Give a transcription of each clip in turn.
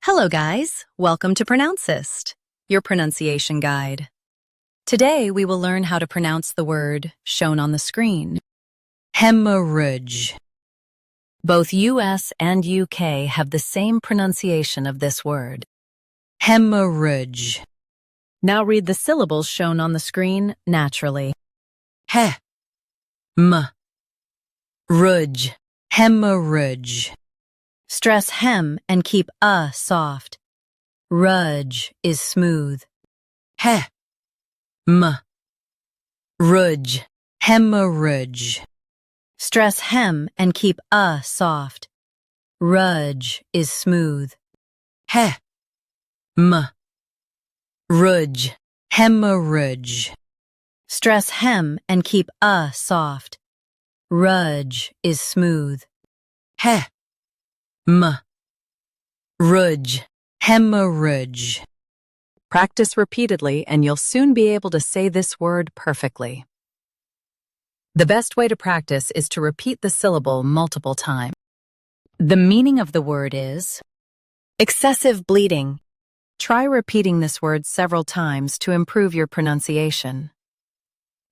Hello guys, welcome to Pronouncist, your pronunciation guide. Today we will learn how to pronounce the word shown on the screen. Hemorrhage. Both US and UK have the same pronunciation of this word. Hemorrhage. Now read the syllables shown on the screen naturally. He, m, rudge, hemorrhage. Stress hem and keep soft. Rudge is smooth. He, m, rudge, hemorrhage. Stress hem and keep soft. Rudge is smooth. He, m, rudge, hemorrhage. Stress hem and keep soft. Rudge is smooth. He, m, rudge, hemorrhage. Practice repeatedly and you'll soon be able to say this word perfectly. The best way to practice is to repeat the syllable multiple times. The meaning of the word is excessive bleeding. Try repeating this word several times to improve your pronunciation.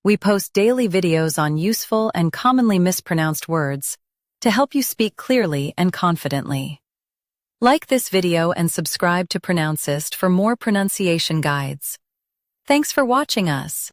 We post daily videos on useful and commonly mispronounced words to help you speak clearly and confidently. Like this video and subscribe to Pronouncist for more pronunciation guides. Thanks for watching us.